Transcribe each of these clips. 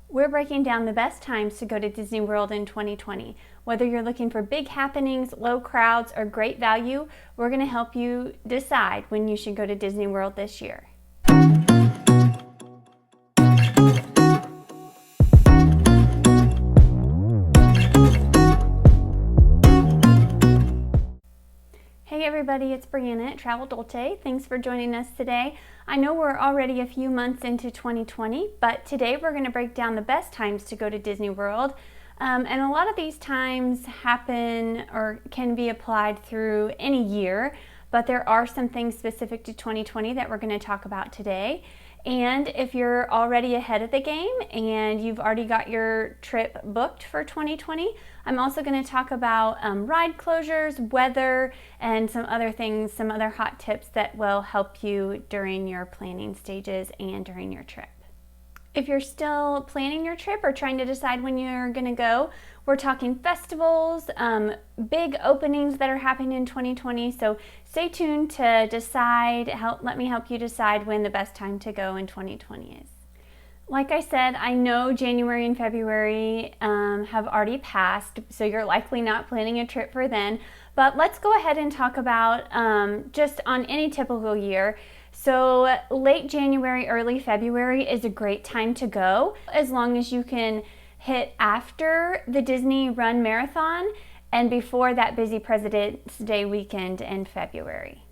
We're breaking down the best times to go to Disney World in 2020. Whether you're looking for big happenings, low crowds, or great value, we're going to help you decide when you should go to Disney World this year. Hey everybody, it's Brianna at Travel Dolce. Thanks for joining us today. I know we're already a few months into 2020, but today we're going to break down the best times to go to Disney World. And a lot of these times happen or can be applied through any year, but there are some things specific to 2020 that we're going to talk about today. And if you're already ahead of the game and you've already got your trip booked for 2020, I'm also going to talk about ride closures, weather, and some other things, some other hot tips that will help you during your planning stages and during your trip. If you're still planning your trip or trying to decide when you're going to go, we're talking festivals, big openings that are happening in 2020. So stay tuned to decide, let me help you decide when the best time to go in 2020 is. Like I said, I know January and February have already passed, so you're likely not planning a trip for then. But let's go ahead and talk about just on any typical year. So late January, early February is a great time to go, as long as you can hit after the Disney Run Marathon and before that busy President's Day weekend in February.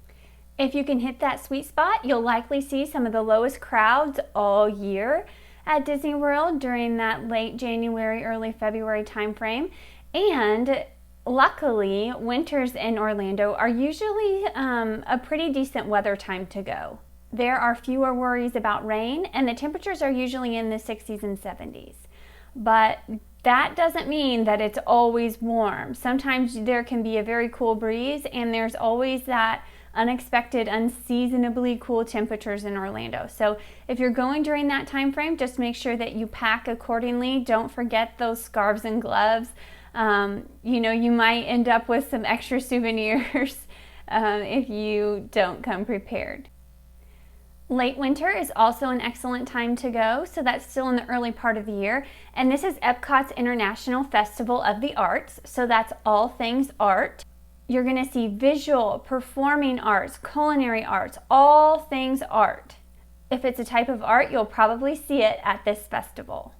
If you can hit that sweet spot, you'll likely see some of the lowest crowds all year at Disney World during that late January, early February timeframe. And luckily, winters in Orlando are usually a pretty decent weather time to go. There are fewer worries about rain, and the temperatures are usually in the 60s and 70s. But that doesn't mean that it's always warm. Sometimes there can be a very cool breeze, and there's always that unexpected, unseasonably cool temperatures in Orlando. So if you're going during that time frame, just make sure that you pack accordingly. Don't forget those scarves and gloves. You might end up with some extra souvenirs if you don't come prepared. Late winter is also an excellent time to go, so that's still in the early part of the year. And this is Epcot's International Festival of the Arts, so that's all things art. You're going to see visual, performing arts, culinary arts, all things art. If it's a type of art, you'll probably see it at this festival.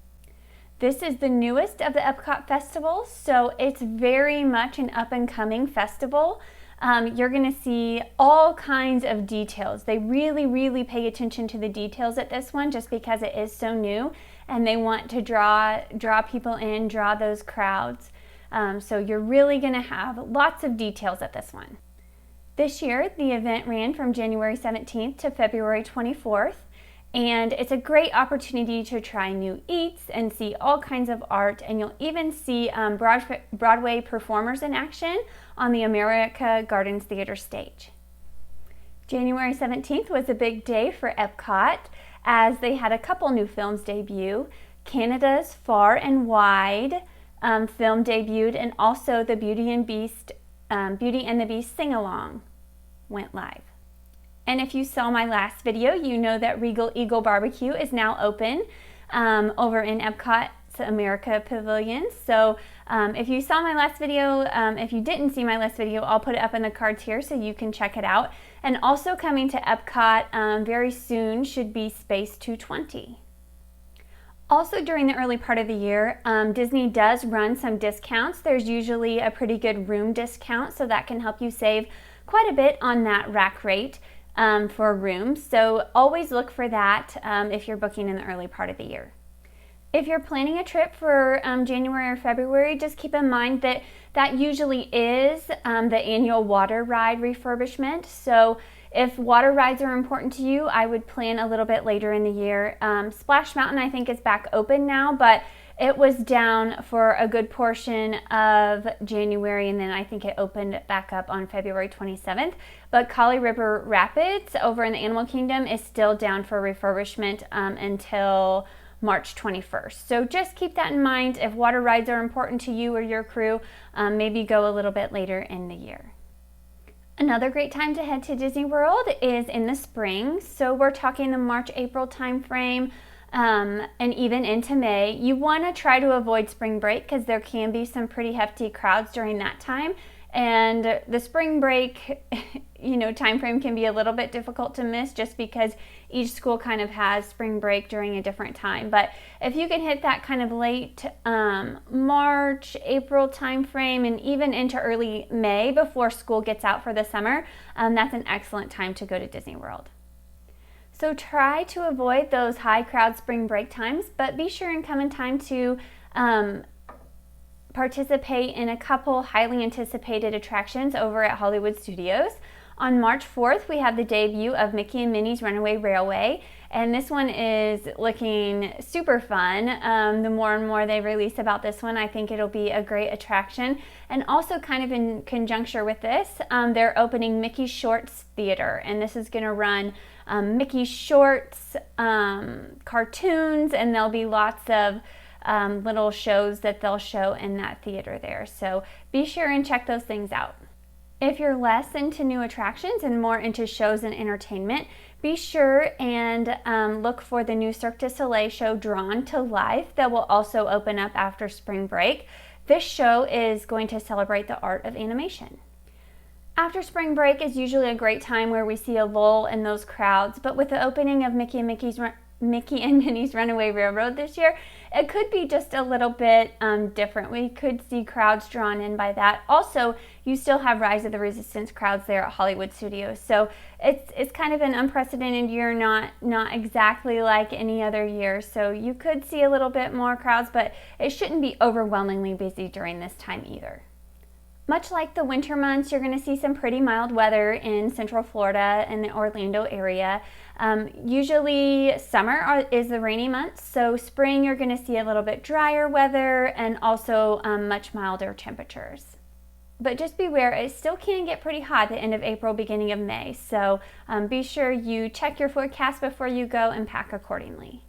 This is the newest of the Epcot festivals, so it's very much an up-and-coming festival. You're going to see all kinds of details. They really pay attention to the details at this one just because it is so new, and they want to draw people in, draw those crowds. So you're really going to have lots of details at this one. This year, the event ran from January 17th to February 24th. And it's a great opportunity to try new eats and see all kinds of art, and you'll even see Broadway performers in action on the America Gardens Theater stage. January 17th was a big day for Epcot as they had a couple new films debut. Canada's Far and Wide film debuted, and also the Beauty and the Beast sing-along went live. And if you saw my last video, you know that Regal Eagle BBQ is now open over in Epcot's America Pavilion. So if you saw my last video, if you didn't see my last video, I'll put it up in the cards here so you can check it out. And also coming to Epcot very soon should be Space 220. Also during the early part of the year, Disney does run some discounts. There's usually a pretty good room discount, so that can help you save quite a bit on that rack rate for rooms. So always look for that if you're booking in the early part of the year. If you're planning a trip for January or February, just keep in mind that that usually is the annual water ride refurbishment. So if water rides are important to you, I would plan a little bit later in the year. Splash Mountain, I think, is back open now, but it was down for a good portion of January, and then I think it opened back up on February 27th. But Kali River Rapids over in the Animal Kingdom is still down for refurbishment until March 21st. So just keep that in mind. If water rides are important to you or your crew, maybe go a little bit later in the year. Another great time to head to Disney World is in the spring. So we're talking the March-April time frame. and even into May. You want to try to avoid spring break because there can be some pretty hefty crowds during that time. And the spring break, time frame can be a little bit difficult to miss just because each school kind of has spring break during a different time. But if you can hit that kind of late March, April time frame, and even into early May before school gets out for the summer, that's an excellent time to go to Disney World. So try to avoid those high crowd spring break times, but be sure and come in time to participate in a couple highly anticipated attractions over at Hollywood Studios. On March 4th, we have the debut of Mickey and Minnie's Runaway Railway, and this one is looking super fun. The more and more they release about this one, I think it'll be a great attraction. And also kind of in conjunction with this, they're opening Mickey Shorts Theater, and this is going to run Mickey Shorts cartoons, and there'll be lots of little shows that they'll show in that theater there. So be sure and check those things out. If you're less into new attractions and more into shows and entertainment, be sure and look for the new Cirque du Soleil show Drawn to Life that will also open up after spring break. This show is going to celebrate the art of animation. After spring break is usually a great time where we see a lull in those crowds, but with the opening of Mickey and Minnie's Runaway Railroad this year, it could be just a little bit different. We could see crowds drawn in by that. Also, you still have Rise of the Resistance crowds there at Hollywood Studios, so it's kind of an unprecedented year, not exactly like any other year. So you could see a little bit more crowds, but it shouldn't be overwhelmingly busy during this time either. Much like the winter months, you're going to see some pretty mild weather in Central Florida and the Orlando area. Usually summer is the rainy months, so spring you're going to see a little bit drier weather and also much milder temperatures. But just beware, it still can get pretty hot at the end of April, beginning of May, so be sure you check your forecast before you go and pack accordingly.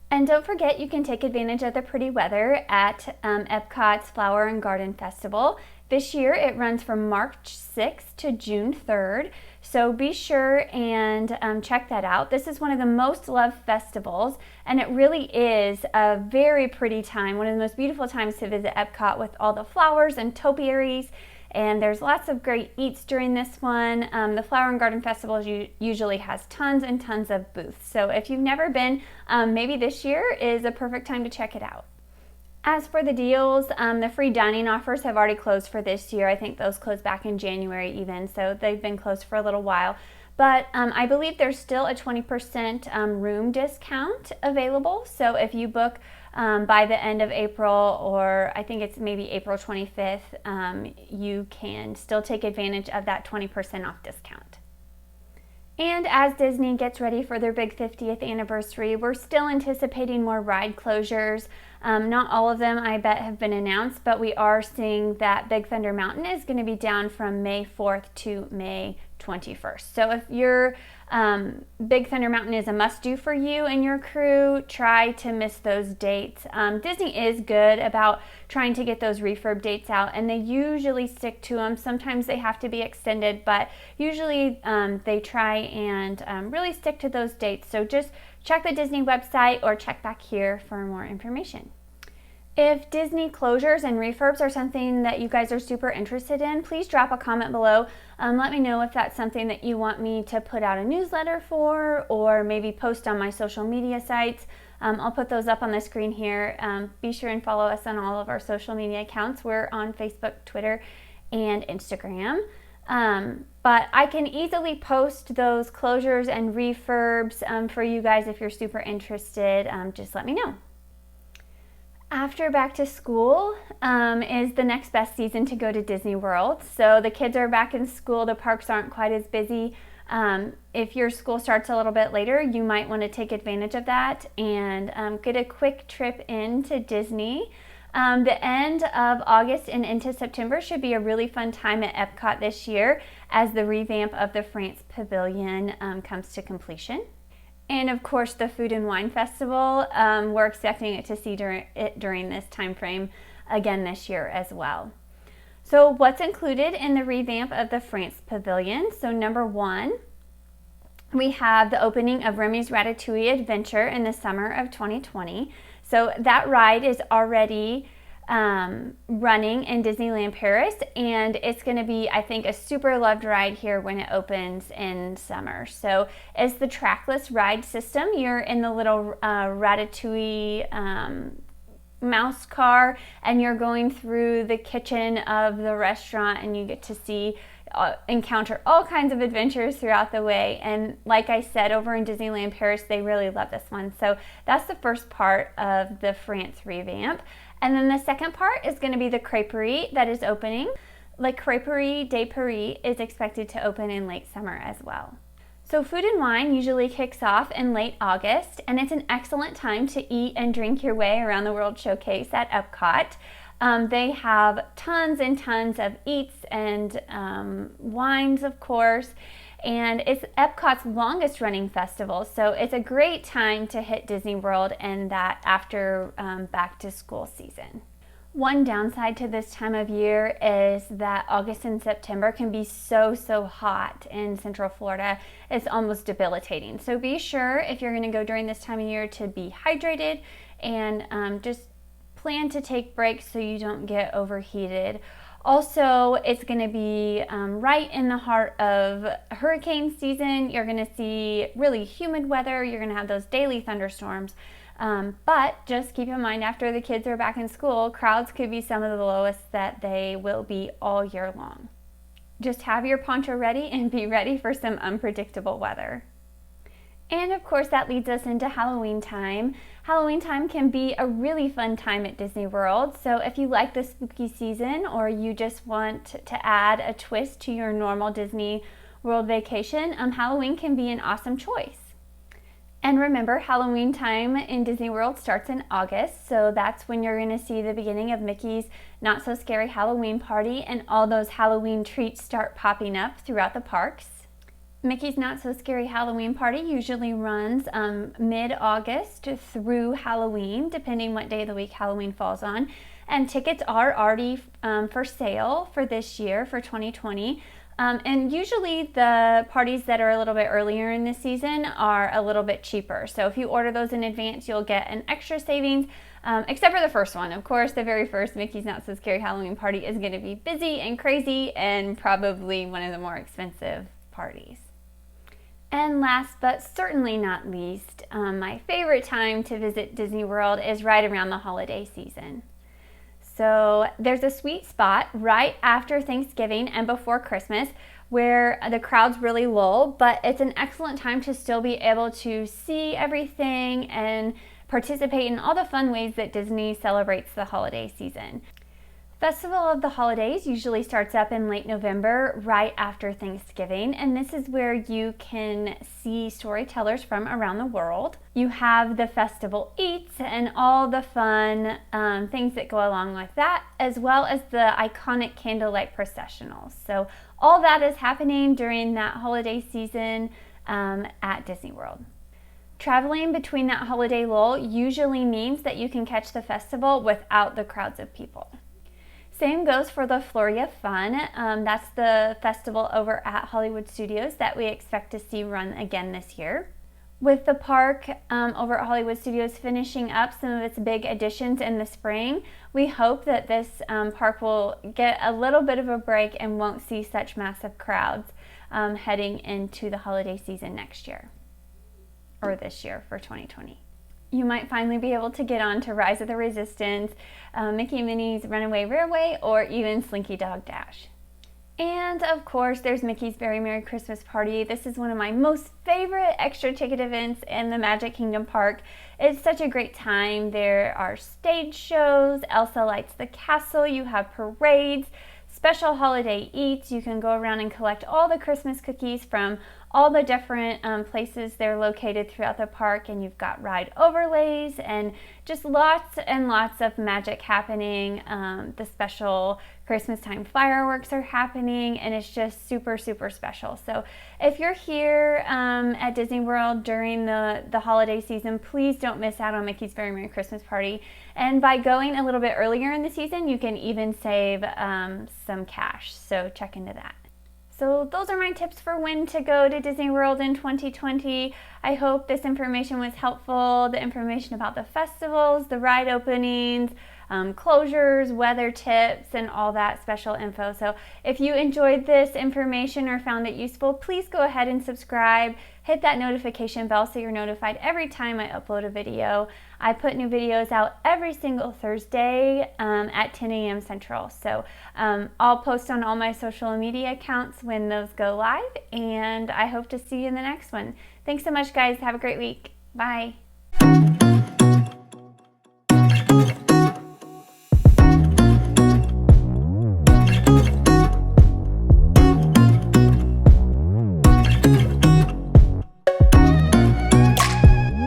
And don't forget, you can take advantage of the pretty weather at Epcot's Flower and Garden Festival. This year it runs from March 6th to June 3rd, so be sure and check that out. This is one of the most loved festivals, and it really is a very pretty time, one of the most beautiful times to visit Epcot with all the flowers and topiaries, and there's lots of great eats during this one. The Flower and Garden Festival usually has tons and tons of booths, so if you've never been, maybe this year is a perfect time to check it out. As for the deals, the free dining offers have already closed for this year. I think those closed back in January even, so they've been closed for a little while. But I believe there's still a 20% room discount available. So if you book by the end of April, or I think it's maybe April 25th, you can still take advantage of that 20% off discount. And as Disney gets ready for their big 50th anniversary, we're still anticipating more ride closures. Not all of them, I bet, have been announced, but we are seeing that Big Thunder Mountain is going to be down from May 4th to May 21st. So if your Big Thunder Mountain is a must-do for you and your crew, try to miss those dates. Disney is good about trying to get those refurb dates out, and they usually stick to them. Sometimes they have to be extended, but usually they try and really stick to those dates. So just check the Disney website or check back here for more information. If Disney closures and refurbs are something that you guys are super interested in, please drop a comment below. Let me know if that's something that you want me to put out a newsletter for, or maybe post on my social media sites. I'll put those up on the screen here. Be sure and follow us on all of our social media accounts. We're on Facebook, Twitter, and Instagram. But I can easily post those closures and refurbs for you guys if you're super interested. Just let me know. After back to school is the next best season to go to Disney World. So the kids are back in school, the parks aren't quite as busy. If your school starts a little bit later, you might want to take advantage of that and get a quick trip into Disney. The end of August and into September should be a really fun time at Epcot this year as the revamp of the France Pavilion comes to completion. And of course, the Food and Wine Festival, we're expecting it to see during this time frame again this year as well. So what's included in the revamp of the France Pavilion? So number one, we have the opening of Remy's Ratatouille Adventure in the summer of 2020. So that ride is already running in Disneyland Paris, and it's going to be, I think, a super loved ride here when it opens in summer. So it's the trackless ride system. You're in the little Ratatouille mouse car, and you're going through the kitchen of the restaurant, and you get to see encounter all kinds of adventures throughout the way. And like I said, over in Disneyland Paris, they really love this one. So that's the first part of the France revamp. And then the second part is going to be the Crêperie that is opening. La Crêperie de Paris is expected to open in late summer as well. So Food and Wine usually kicks off in late August, and it's an excellent time to eat and drink your way around the World Showcase at Epcot. They have tons and tons of eats and wines, of course, and it's Epcot's longest running festival, so it's a great time to hit Disney World and that after back to school season. One downside to this time of year is that August and September can be so hot in Central Florida. It's almost debilitating. So be sure, if you're going to go during this time of year, to be hydrated and just plan to take breaks so you don't get overheated. Also, it's going to be right in the heart of hurricane season. You're going to see really humid weather. You're going to have those daily thunderstorms. But just keep in mind, after the kids are back in school, crowds could be some of the lowest that they will be all year long. Just have your poncho ready and be ready for some unpredictable weather. And of course, that leads us into Halloween time. Halloween time can be a really fun time at Disney World. So if you like the spooky season, or you just want to add a twist to your normal Disney World vacation, Halloween can be an awesome choice. And remember, Halloween time in Disney World starts in August, so that's when you're going to see the beginning of Mickey's Not So Scary Halloween Party, and all those Halloween treats start popping up throughout the parks. Mickey's Not So Scary Halloween Party usually runs mid-August through Halloween, depending what day of the week Halloween falls on. And tickets are already for sale for this year, for 2020. And usually the parties that are a little bit earlier in the season are a little bit cheaper. So if you order those in advance, you'll get an extra savings, except for the first one. Of course, the very first Mickey's Not So Scary Halloween Party is going to be busy and crazy and probably one of the more expensive parties. And last but certainly not least, my favorite time to visit Disney World is right around the holiday season. So there's a sweet spot right after Thanksgiving and before Christmas where the crowds really lull, but it's an excellent time to still be able to see everything and participate in all the fun ways that Disney celebrates the holiday season. Festival of the Holidays usually starts up in late November, right after Thanksgiving, and this is where you can see storytellers from around the world. You have the festival eats and all the fun things that go along with that, as well as the iconic candlelight processionals. So all that is happening during that holiday season at Disney World. Traveling between that holiday lull usually means that you can catch the festival without the crowds of people. Same goes for the Florida Fun. That's the festival over at Hollywood Studios that we expect to see run again this year. With the park over at Hollywood Studios finishing up some of its big additions in the spring, we hope that this park will get a little bit of a break and won't see such massive crowds heading into the holiday season next year, or this year for 2020. You might finally be able to get on to Rise of the Resistance, Mickey and Minnie's Runaway Railway, or even Slinky Dog Dash. And of course, there's Mickey's Very Merry Christmas Party. This is one of my most favorite extra ticket events in the Magic Kingdom Park. It's such a great time. There are stage shows, Elsa lights the castle, you have parades, special holiday eats. You can go around and collect all the Christmas cookies from all the different places they're located throughout the park, and you've got ride overlays and just lots and lots of magic happening. The special Christmas time fireworks are happening, and it's just super special. So if you're here at Disney World during the holiday season, please don't miss out on Mickey's Very Merry Christmas Party. And by going a little bit earlier in the season, you can even save some cash, so check into that. So those are my tips for when to go to Disney World in 2020. I hope this information was helpful, the information about the festivals, the ride openings, closures, weather tips, and all that special info. So if you enjoyed this information or found it useful, please go ahead and subscribe. Hit that notification bell so you're notified every time I upload a video. I put new videos out every single Thursday at 10 a.m. Central. So I'll post on all my social media accounts when those go live, and I hope to see you in the next one. Thanks so much, guys. Have a great week. Bye.